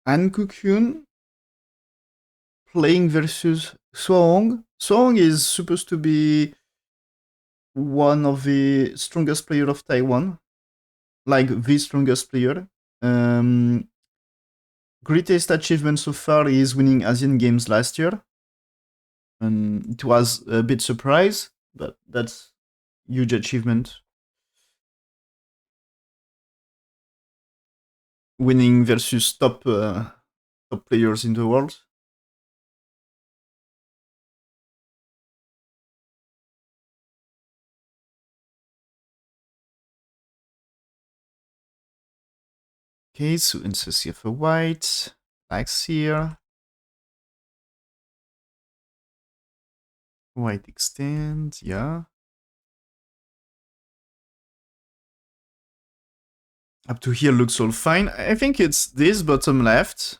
and Kukhyun playing versus Xu Haohong. Xu Haohong is supposed to be one of the strongest player of Taiwan, like the strongest player. Um, Greatest achievement so far is winning Asian Games last year, and it was a bit surprise, but that's huge achievement. Winning versus top players in the world. Okay, so instancy of a white, blacks here, white extend, yeah. Up to here looks all fine. I think it's this bottom left.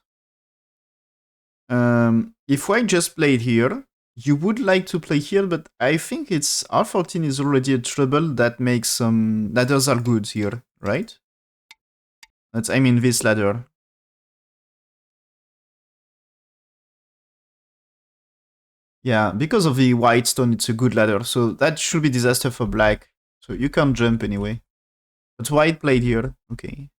If white just played here, you would like to play here, but I think it's R14 is already a trouble that makes some ladders are good here, right? I mean this ladder. Yeah, because of the white stone, it's a good ladder. So that should be disaster for black. So you can't jump anyway. But white played here. Okay.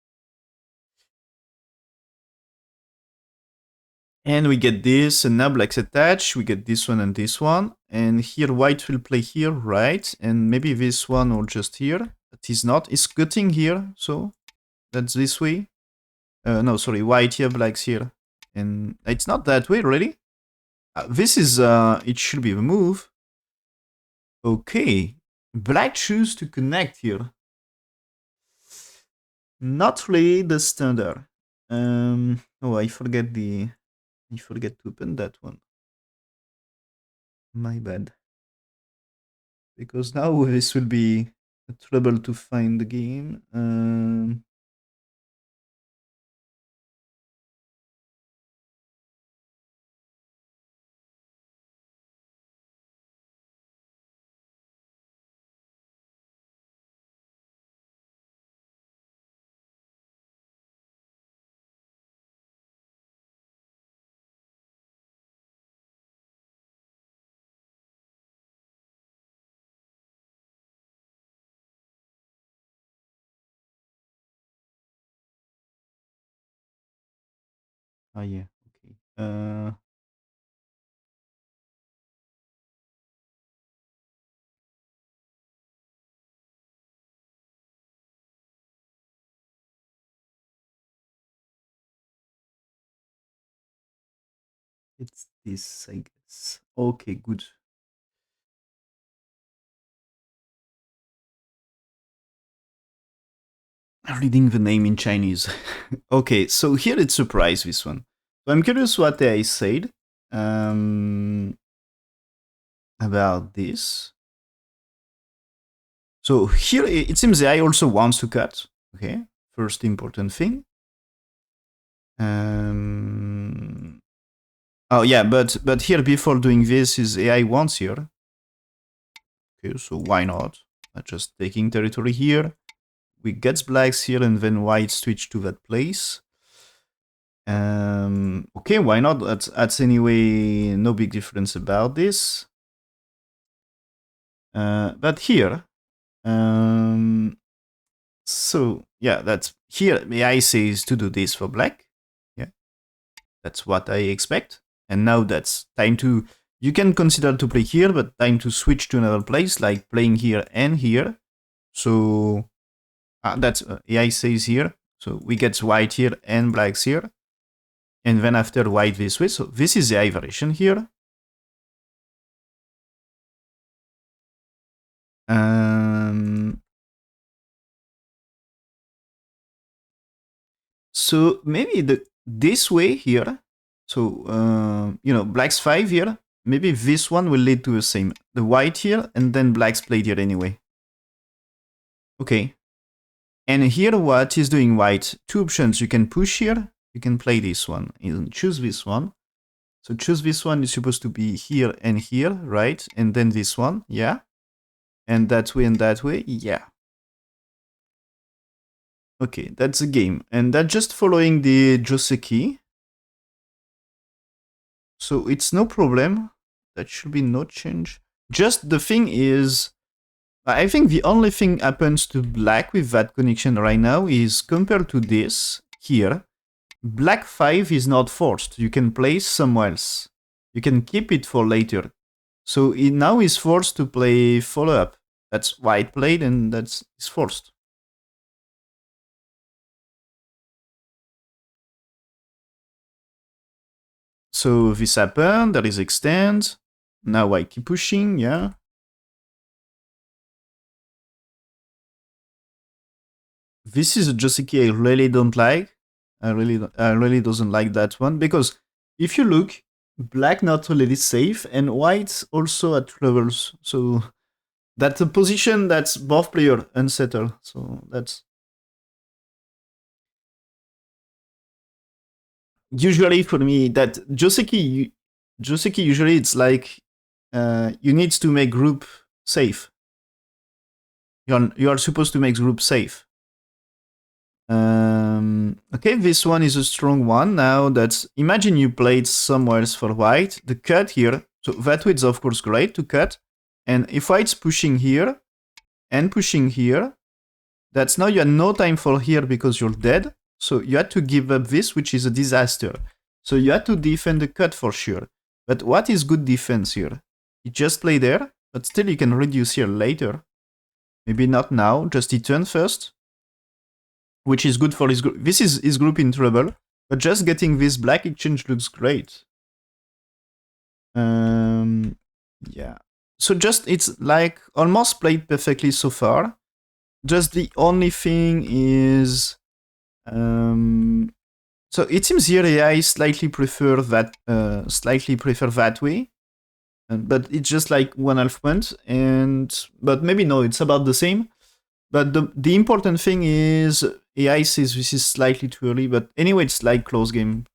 And we get this, and now black's attached. We get this one and this one. And here white will play here, right? And maybe this one or just here. But he's not. He's cutting here, so that's this way. No, sorry, white here, black's here. And it's not that way, really. This is, it should be the move. Okay. Black choose to connect here. Not really the standard. Oh, I forget to open that one. My bad. Because now this will be a trouble to find the game. Yeah, okay. It's this, I guess. Okay, good. Reading the name in Chinese. Okay, so here it's surprise, this one. So I'm curious what I said about this. So here it seems the AI also wants to cut. Okay, first important thing. Oh yeah, but here before doing this is AI wants here. Okay, so why not? Just taking territory here. We get blacks here and then white switch to that place. Okay, why not? That's anyway no big difference about this. But here, so yeah, that's here. The AI says to do this for black. Yeah, that's what I expect. And now that's time to. You can consider to play here, but time to switch to another place, like playing here and here. So that's AI says here. So we get white here and blacks here. And then after white this way. So this is the AI variation here. So maybe this way here. So black's 5 here. Maybe this one will lead to the same. The white here and then black's played here anyway. Okay. And here what is doing white? Two options. You can push here. You can play this one. You choose this one. So choose this one is supposed to be here and here, right? And then this one, yeah. And that way, yeah. Okay, that's the game. And that's just following the Joseki. So it's no problem. That should be no change. Just the thing is, I think the only thing happens to black with that connection right now is compared to this here, black 5 is not forced. You can place somewhere else. You can keep it for later. So it now is forced to play follow-up. That's white played and that's is forced. So this happened, there is extend. Now I keep pushing, yeah. This is a Joseki I really don't like. I really doesn't like that one because if you look, black not really safe and white also at levels. So that's a position that's both player unsettled. So that's usually for me that Joseki usually it's like you need to make group safe. You are supposed to make group safe. Okay, this one is a strong one. Now that's imagine you played somewhere else for white. The cut here, so that way it's of course great to cut. And if white's pushing here and pushing here, that's now you have no time for here because you're dead. So you had to give up this, which is a disaster. So you had to defend the cut for sure. But what is good defense here? You just play there, but still you can reduce here later. Maybe not now, just he turn first. Which is good for his group. This is his group in trouble, but just getting this black exchange looks great. Yeah. So just it's like almost played perfectly so far. Just the only thing is, so it seems here AI slightly prefer that way, but it's just like 1/2 point, and but maybe no, it's about the same. But the important thing is AI says this is slightly too early, but anyway, it's like close game.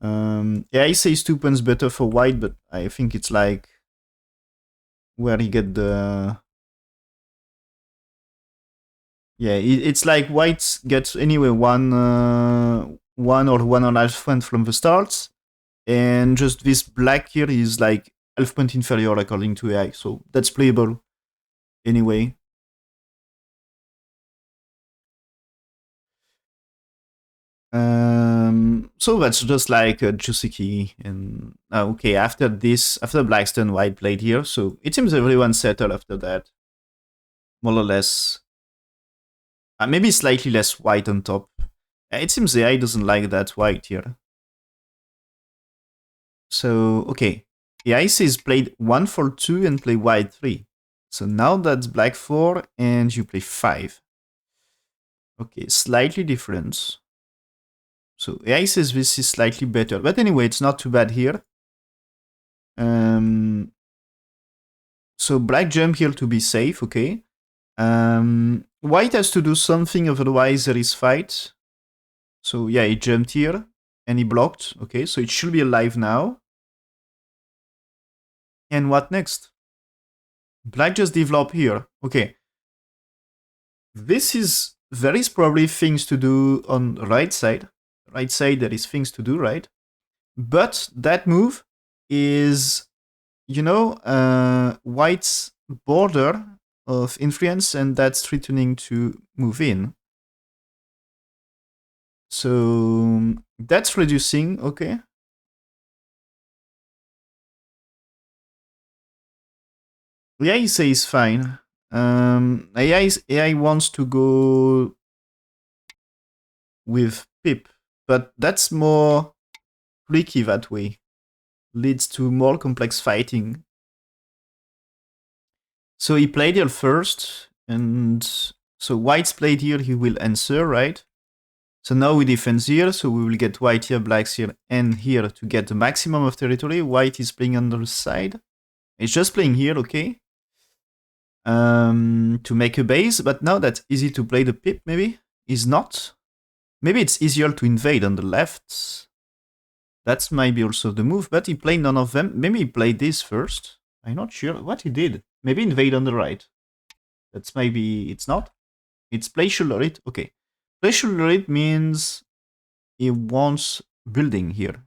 AI says 2 points better for white, but I think it's like where he get the yeah, it's like white gets anyway one or 1.5 point from the start, and just this black here is like half point inferior according to AI, so that's playable anyway. So that's just like a Jusiki, and okay, after this, after Blackstone White played here, so it seems everyone settled after that, more or less. Maybe slightly less white on top. It seems the AI doesn't like that white here. So okay, the AI says played 1 for 2 and play white 3. So now that's black 4 and you play 5. Okay, slightly different. So AI says this is slightly better, but anyway, it's not too bad here. So black jump here to be safe, okay. White has to do something, otherwise there is fight. So yeah, he jumped here and he blocked. Okay, so it should be alive now. And what next? Black just developed here. Okay. There is probably things to do on the right side. Right side, there is things to do, right? But that move is, white's border of influence, and that's threatening to move in. So that's reducing, okay. AI says fine. AI wants to go with Pip, but that's more tricky that way. Leads to more complex fighting. So he played here first, and so white's played here, he will answer, right? So now we defend here, so we will get white here, blacks here, and here to get the maximum of territory. White is playing on the side. It's just playing here, okay? To make a base, but now that's easy to play the pip, maybe? Is not. Maybe it's easier to invade on the left. That's maybe also the move, but he played none of them. Maybe he played this first. I'm not sure what he did. Maybe invade on the right. That's maybe it's not. It's play Shularit. Okay. Play Shularit means he wants building here.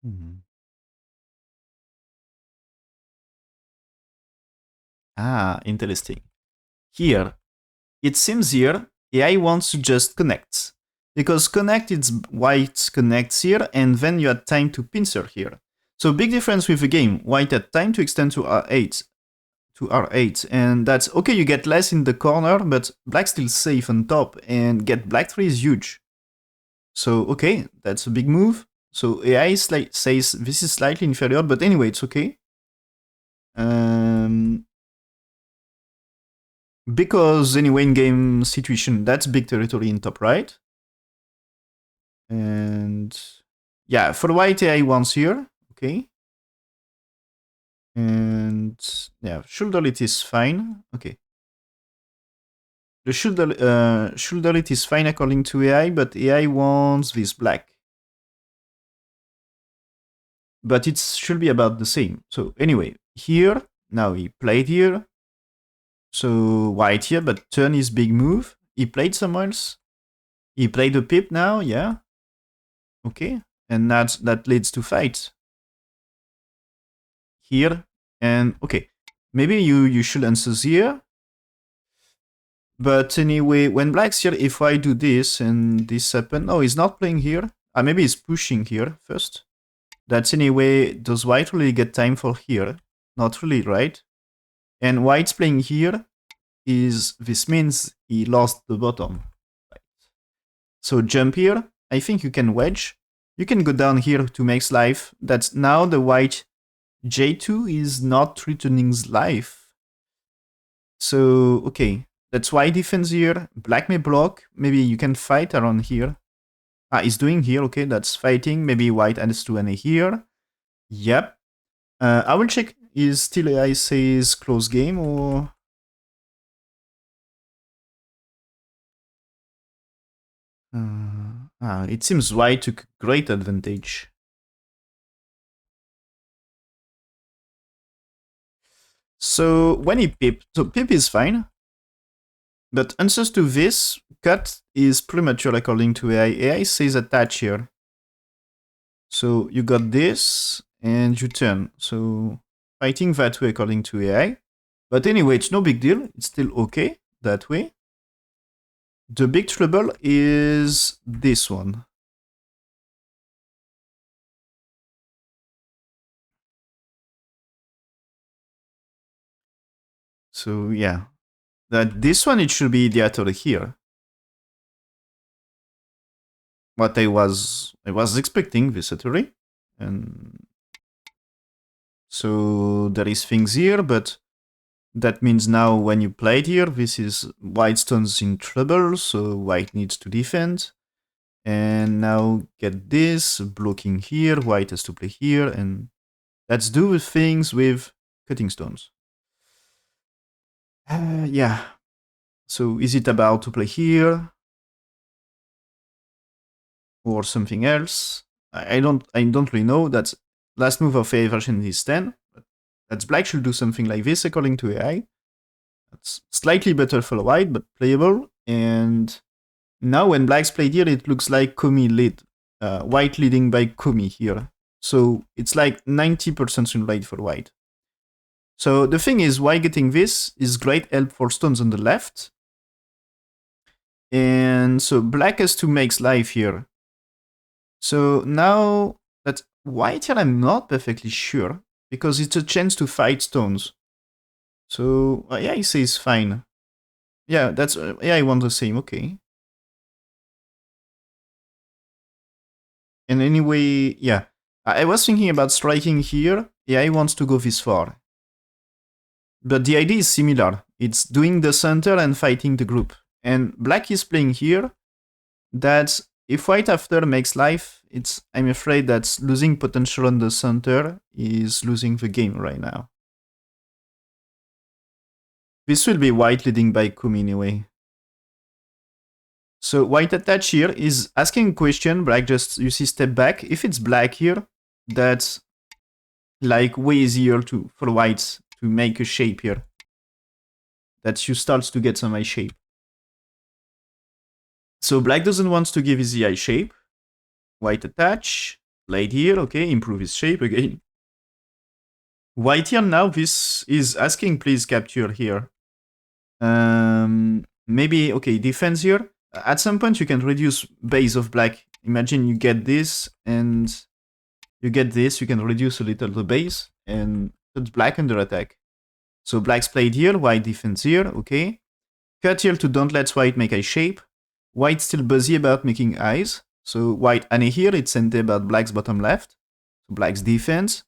Hmm. Ah, interesting. Here, it seems here AI wants to just connect. Because connect, it's white connects here, and then you had time to pincer here. So big difference with the game. White had time to extend to R8, and that's okay. You get less in the corner, but black still safe on top, and get black 3 is huge. So okay, that's a big move. So AI says this is slightly inferior, but anyway, it's okay. Um, because anyway, in game situation, that's big territory in top right. And yeah, for white AI wants here, okay. And yeah, shoulder it is fine, okay. The shoulder it is fine according to AI, but AI wants this black. But it should be about the same. So anyway, here, now he played here. So white here, but turn his big move. He played somewhere else. He played a pip now, yeah. Okay. And that leads to fight. Here. And okay. Maybe you should answer here. But anyway, when black's here, if I do this and this happen, oh, he's not playing here. Maybe he's pushing here first. That's anyway, does white really get time for here? Not really, right? And white's playing here is, this means he lost the bottom. Right. So jump here, I think you can wedge. You can go down here to make life. That's now the white J2 is not returning life. So, okay. That's why defense here. Black may block. Maybe you can fight around here. He's doing here. Okay, that's fighting. Maybe white adds to any here. Yep. I will check. Is still AI says close game or... it seems white took great advantage. So when he pip, so pip is fine. But answers to this, cut is premature according to AI. AI says attach here. So you got this, and you turn. So fighting that way according to AI. But anyway, it's no big deal. It's still okay that way. The big trouble is this one. So yeah, that this one it should be ideator here. What I was expecting this theory, and so there is things here, but that means now when you play it here, this is white stones in trouble, so white needs to defend. And now get this, blocking here, white has to play here, and let's do things with cutting stones. Yeah. So is it about to play here? Or something else? I don't really know. That's last move of A version is 10. But that's black should do something like this according to AI. That's slightly better for white, but playable. And now when black's played here, it looks like Komi lead. White leading by Komi here. So it's like 90% win rate for white. So the thing is, why getting this is great help for stones on the left. And so black has to make life here. So now that white here, I'm not perfectly sure, because it's a chance to fight stones. So yeah, he says fine. Yeah, that's yeah, I want the same. Okay. And anyway, yeah, I was thinking about striking here. Yeah, he wants to go this far. But the idea is similar. It's doing the center and fighting the group. And black is playing here. That's if white after makes life, I'm afraid that losing potential on the center is losing the game right now. This will be white leading by Kumi anyway. So white attach here is asking a question, black just, you see, step back. If it's black here, that's like way easier for whites to make a shape here. That you starts to get some eye shape. So black doesn't want to give his eye shape. White attach. Played here, okay, improve his shape again. White here now, this is asking please capture here. Maybe, okay, defense here. At some point you can reduce base of black. Imagine you get this and you get this, you can reduce a little the base and put black under attack. So black's played here, white defense here, okay. Cut here to don't let white make a shape. White still busy about making eyes. So white ane here, it's Sente about black's bottom left. So black's defense.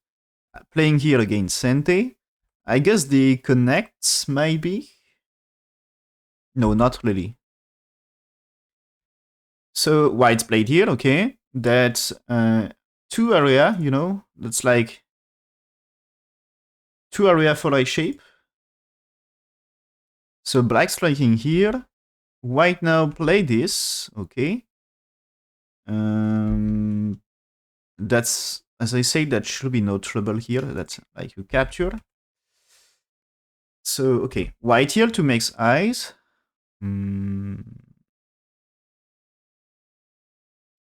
Playing here against Sente. I guess the connects maybe. No, not really. So white's played here, okay. That's 2 area, you know. That's like 2 area for a shape. So black's striking here. White now play this, okay. That's, as I say, that should be no trouble here. That's like you capture. So, okay, white here to make eyes.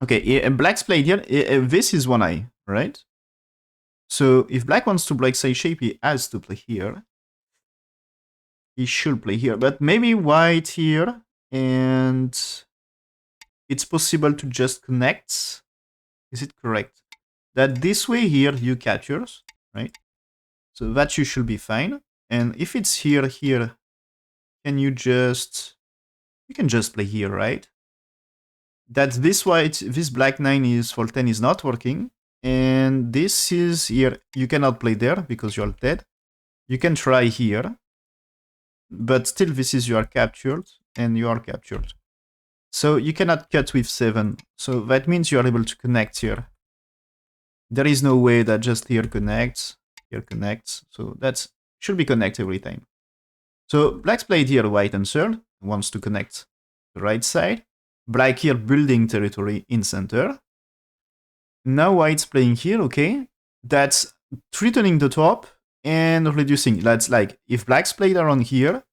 Okay, black's played here. This is one eye, right? So if black wants to break say shape, he has to play here. He should play here, but maybe white here, and it's possible to just connect. Is it correct? That this way here you captures, right? So that you should be fine. And if it's here, can you can just play here, right? That this white, this black 9 is for 10 is not working. And this is here, you cannot play there because you're dead. You can try here. But still this is you are captured and you are captured. So you cannot cut with 7. So that means you are able to connect here. There is no way that just here connects. So that should be connect every time. So black's played here, white answered, wants to connect the right side. Black here building territory in center. Now white's playing here, okay. That's threatening the top and reducing. That's like, if black's played around here,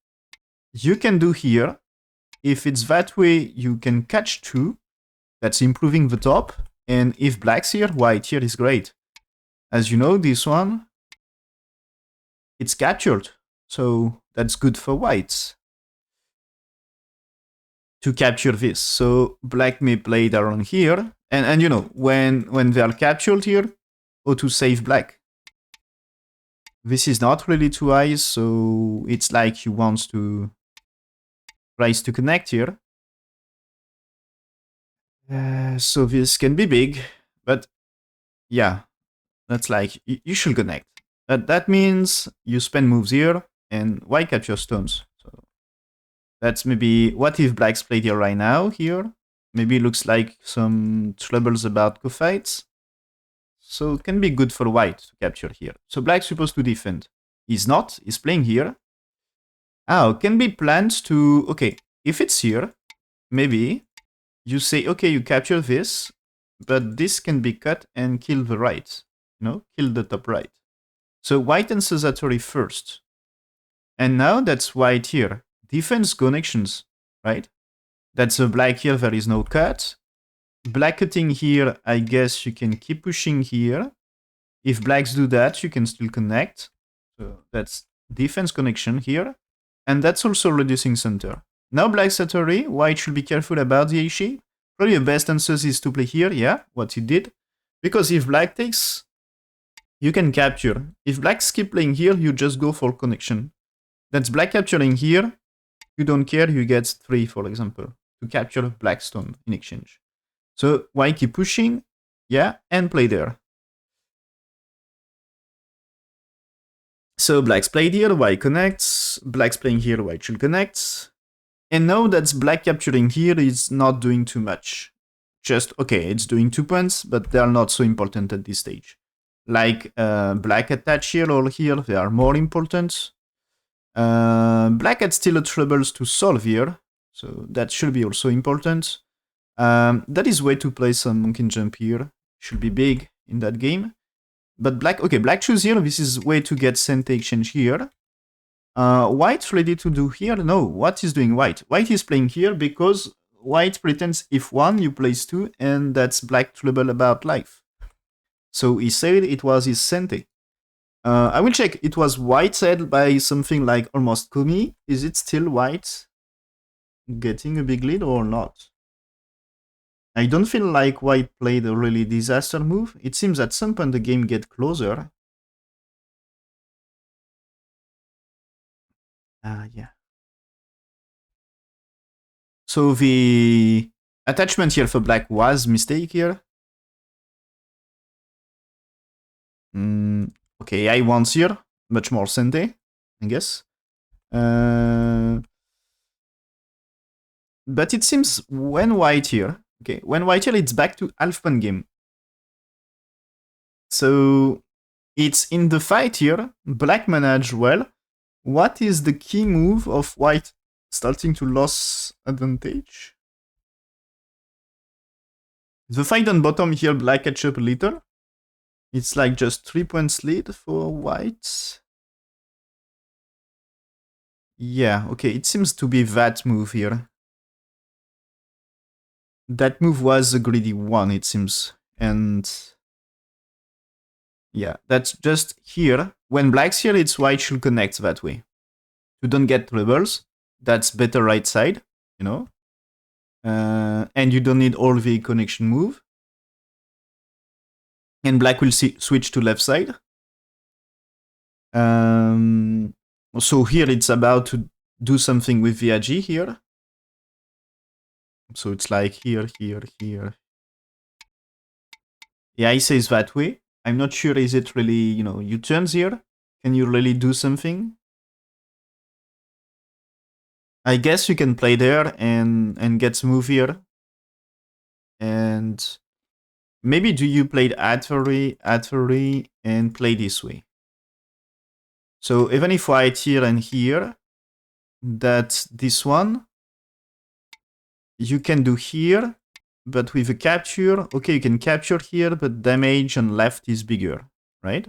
you can do here. If it's that way, you can catch 2. That's improving the top. And if black's here, white here is great. As you know, this one, it's captured. So that's good for whites to capture this. So black may play it around here. And you know, when they are captured here, or to save black. This is not really 2 eyes, so it's like he wants to tries to connect here. So this can be big, but yeah, that's like, you should connect. But that means you spend moves here, and white capture stones. So that's maybe, what if black's played here right now, here? Maybe looks like some troubles about co-fights. So it can be good for white to capture here. So black's supposed to defend. He's not, he's playing here. Can be planned to, okay, if it's here, maybe you say, okay, you capture this, but this can be cut and kill the right, you know, kill the top right. So white answers that first. And now that's white here. Defense connections, right? That's a black here, there is no cut. Black cutting here, I guess you can keep pushing here. If blacks do that, you can still connect. So that's defense connection here. And that's also reducing center. Now black's at white should be careful about the A shape. Probably the best answer is to play here, yeah, what he did. Because if black takes, you can capture. If black keep playing here, you just go for connection. That's black capturing here. You don't care, you get 3, for example, to capture black stone in exchange. So white keep pushing, yeah, and play there. So black's played here, white connects. Black's playing here, white should connect. And now that's black capturing here is not doing too much. Just, okay, it's doing 2 points, but they are not so important at this stage. Like black attach here or here, they are more important. Black had still troubles to solve here, so that should be also important. That is way to play some monkey jump here. Should be big in that game. But black, okay, black choose here. This is way to get center exchange here. White's ready to do here. No, what is doing white? White is playing here because white pretends if 1, you place 2, and that's black trouble about life. So he said it was his sente. I will check. It was white said by something like almost Komi. Is it still white getting a big lead or not? I don't feel like white played a really disaster move. It seems at some point the game get closer. Yeah. So the attachment here for black was mistake here. Okay, I want here. Much more sente, I guess. But it seems when white here, okay, when white here, it's back to half point game. So it's in the fight here. Black managed well. What is the key move of white starting to lose advantage? The fight on bottom here, black catch up a little. It's like just 3 points lead for white. Yeah, okay, it seems to be that move here. That move was a greedy one, it seems. And yeah, that's just here. When black's here, it's white should connect that way. You don't get troubles. That's better right side, you know. And you don't need all the connection move. And black will switch to left side. So here it's about to do something with the AG here. So it's like here, here, here. Yeah, he says that way. I'm not sure, is it really, U-turns here? Can you really do something? I guess you can play there and get smooth here. And maybe do you play Atvery, and play this way? So even if white here and here, that's this one. You can do here, but with a capture, okay, you can capture here, but damage on left is bigger, right?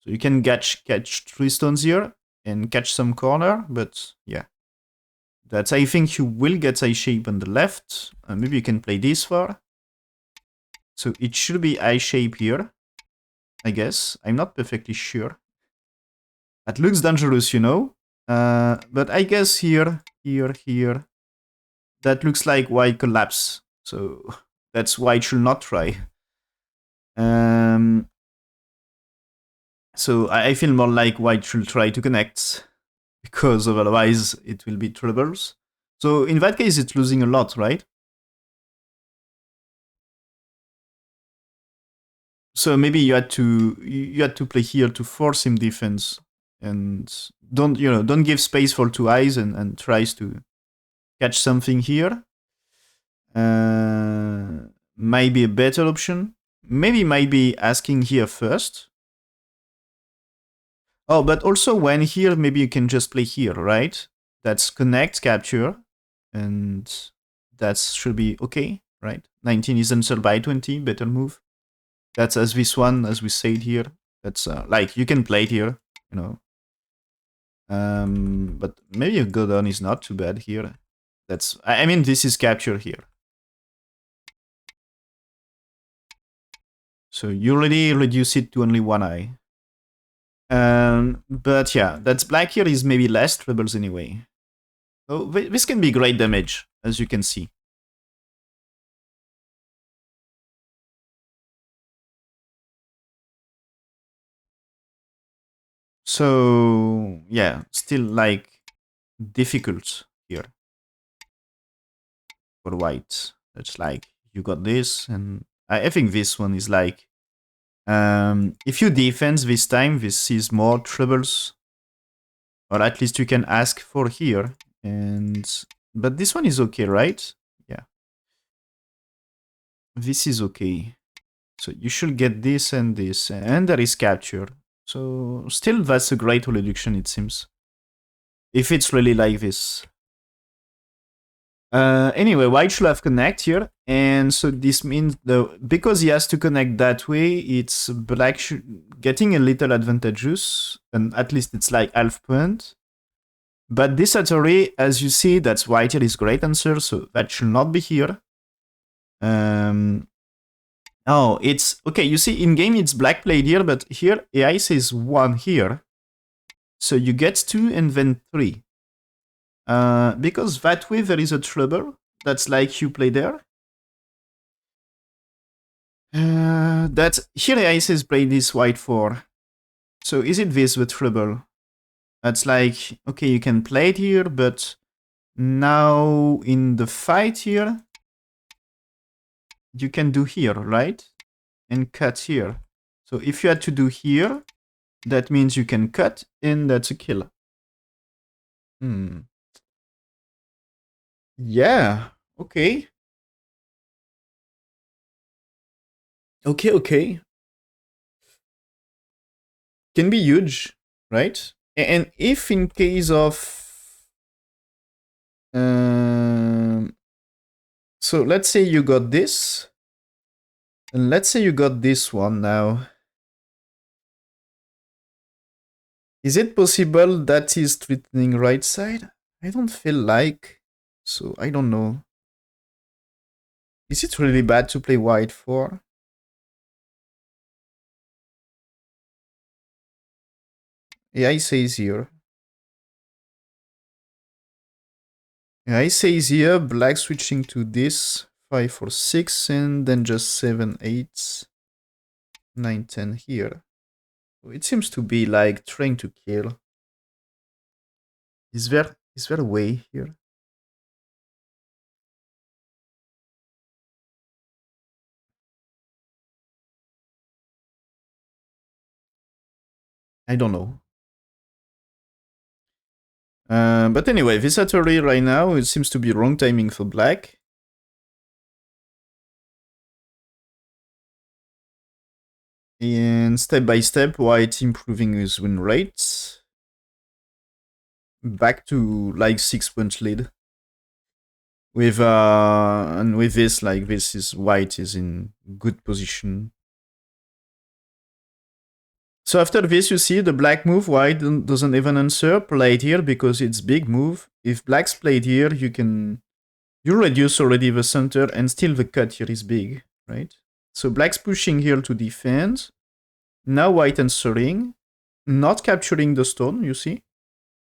So you can catch 3 stones here and catch some corner, but yeah. That's, I think you will get eye shape on the left. Maybe you can play this far. So it should be eye shape here, I guess. I'm not perfectly sure. That looks dangerous, but I guess here, that looks like white collapse. So that's why it should not try. So I feel more like white should try to connect, because otherwise it will be troubles. So in that case, it's losing a lot, right? So maybe you had to play here to force him defense, and don't give space for 2 eyes and tries to catch something here. Might be a better option. Maybe might be asking here first. Oh, but also when here, maybe you can just play here, right? That's connect, capture, and that should be okay, right? 19 is answered by 20, better move. That's as this one, as we said here. That's like, you can play it here, but maybe a go down is not too bad here. That's, I mean, this is capture here. So you already reduce it to only 1 eye. But yeah, that's black here is maybe less troubles anyway. So this can be great damage, as you can see. So yeah, still like difficult here for white. It's like you got this, and I think this one is like, if you defense this time, this is more troubles, or at least you can ask for here. But this one is okay, right? Yeah, this is okay. So you should get this, and there is capture. So still, that's a great reduction, it seems. If it's really like this. Anyway, white should have connect here, and so this means because he has to connect that way, it's black getting a little advantageous, and at least it's like half point. But this array, as you see, that's white here is great answer, so that should not be here. Oh, it's okay. You see, in game it's black played here, but here AI says 1 here. So you get 2 and then 3. Because that way there is a trouble. That's like you play there. That here AI says play this white 4. So is it this the trouble? That's like, okay, you can play it here, but now in the fight here, you can do here, right? And cut here. So if you had to do here, that means you can cut, and that's a kill. Yeah, okay. Okay. Can be huge, right? And if in case of... so let's say you got this, and let's say you got this one now. Is it possible that he's threatening right side? I don't feel like, so I don't know. Is it really bad to play white 4? AI says here. AI says here, black switching to this, 5 for 6, and then just 7, 8, 9, 10 here. It seems to be like trying to kill. Is there a way here? I don't know. But anyway, this Atari right now, it seems to be wrong timing for black. And step by step, white improving his win rate. Back to like 6-point lead. With and with this, like this is white is in good position. So after this, you see the black move, white doesn't even answer, played here because it's big move. If black's played here, you reduce already the center and still the cut here is big, right? So black's pushing here to defend. Now white answering, not capturing the stone, you see?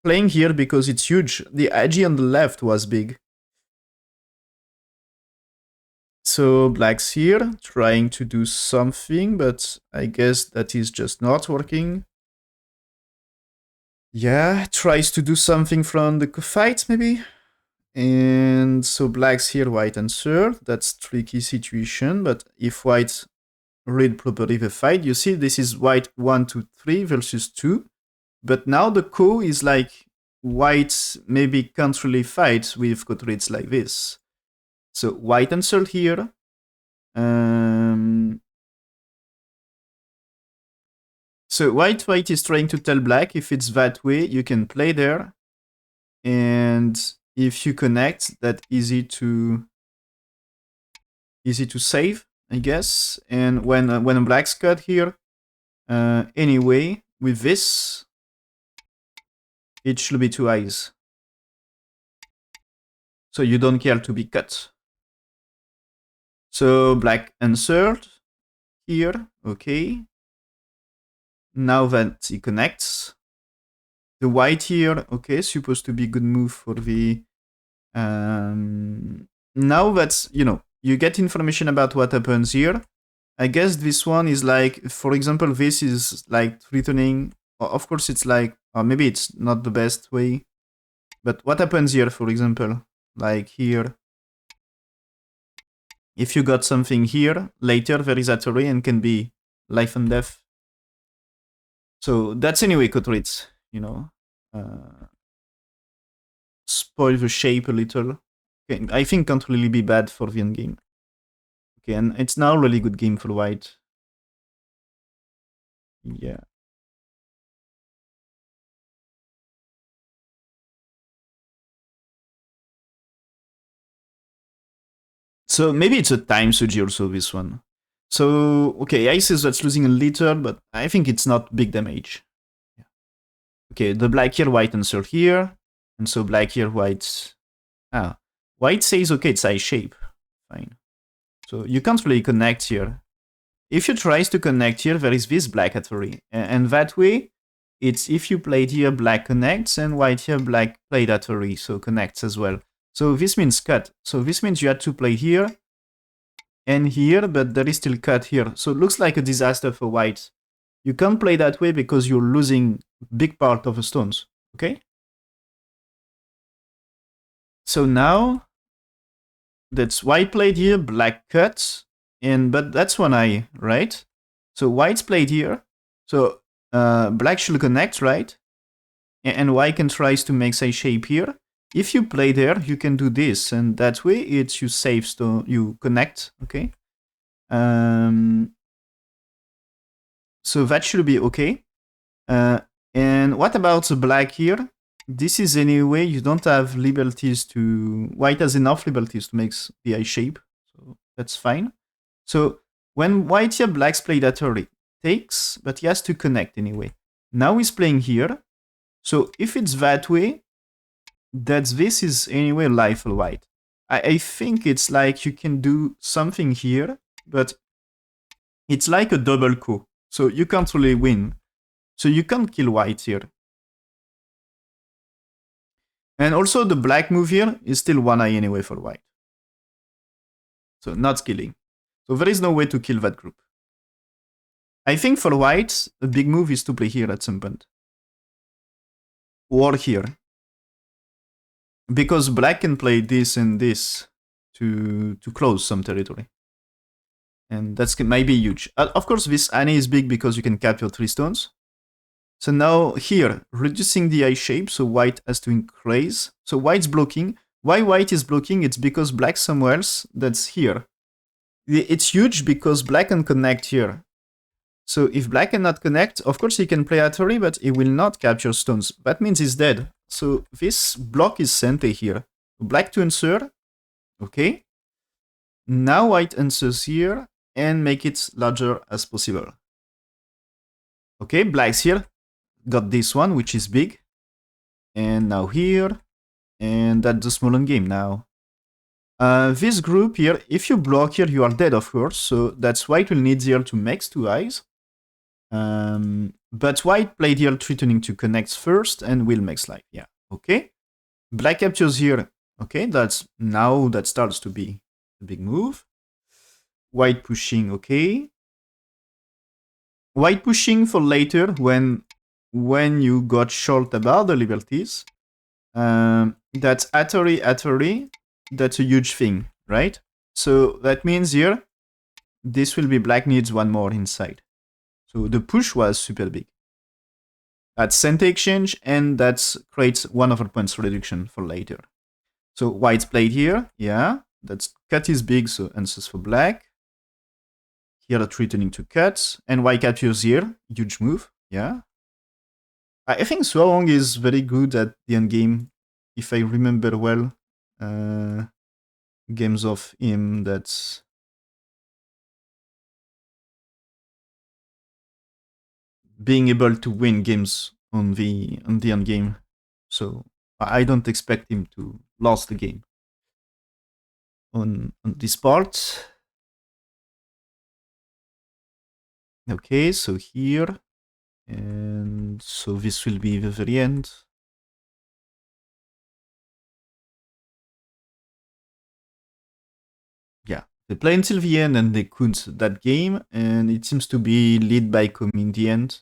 Playing here because it's huge. The ag on the left was big. So black's here, trying to do something, but I guess that is just not working. Yeah, tries to do something from the fight, maybe? And so black's here, white answer. That's tricky situation, but if white read properly the fight, you see this is white 1, 2, 3 versus 2. But now the co is like white maybe can't really fight with cotrates like this. So white answered here. So white is trying to tell black if it's that way, you can play there. And if you connect, that easy to save, I guess. And when black's cut here, anyway, with this, it should be 2 eyes. So you don't care to be cut. So black answered here, okay. Now that he connects, the white here, okay, supposed to be good move for the... now that's, you get information about what happens here. I guess this one is like, for example, this is like threatening. Of course, it's like, or maybe it's not the best way. But what happens here, for example? Like here. If you got something here, later there is Atari and can be life and death. So that's anyway Kotritz, spoil the shape a little. Okay, I think can't really be bad for the end game. Okay, and it's now a really good game for white. Yeah. So maybe it's a time Suji also, this one. So, okay, I says that's losing a little, but I think it's not big damage. Yeah. Okay, the black here, white answer here. And so black here, white... white says, okay, it's eye shape. Fine. So you can't really connect here. if you try to connect here, there is this black at 3. And that way, it's if you played here, black connects, and white here, black played at 3, so connects as well. So this means cut. So this means you had to play here and here, but there is still cut here. So it looks like a disaster for white. You can't play that way because you're losing big part of the stones, okay? So now, that's white played here, black cut, but that's 1i, right? So white's played here, so black should connect, right? And white can tries to make a shape here. If you play there, you can do this, and that way it's you save stone, you connect, okay? So that should be okay. And what about the black here? This is anyway, you don't have liberties to... White has enough liberties to make the eye shape, so that's fine. So when white here, black's played at early, takes, but he has to connect anyway. Now he's playing here. So if it's that way, this is anyway life for white. I think it's like you can do something here, but it's like a double coup. So you can't really win. So you can't kill white here. And also the black move here is still 1i anyway for white. So not killing. So there is no way to kill that group. I think for white, the big move is to play here at some point. Or here. Because black can play this and this to close some territory. And that's maybe huge. Of course, this Annie is big because you can capture 3 stones. So now here, reducing the eye shape, so white has to increase. So white's blocking. Why white is blocking? It's because black somewhere else that's here. It's huge because black can connect here. So if black cannot connect, of course he can play Atari, but he will not capture stones. That means he's dead. So this block is sent here. Black to answer. Okay. Now white answers here and make it larger as possible. Okay, black's here. Got this one, which is big. And now here. And that's the small end game now. This group here, if you block here, you are dead, of course. So that's white will need here to make 2 eyes. But white played here threatening to connect first and will make life. Yeah, okay. Black captures here. Okay, that's now that starts to be a big move. White pushing, okay. White pushing for later when you got short about the liberties. That's Atari, that's a huge thing, right? So that means here, this will be black needs 1 more inside. So the push was super big. That's center exchange, and that creates 100 points reduction for later. So white's played here, yeah. That's cut is big, so answers for black. Here threatening to cut, and white captures here, huge move, yeah. I think Xu Haohong is very good at the end game, if I remember well. Games of him that's being able to win games on the end game. So I don't expect him to lose the game on this part. Okay, so here, and so this will be the very end. Yeah, they play until the end and they couldn't that game, and it seems to be lead by Komi in the end.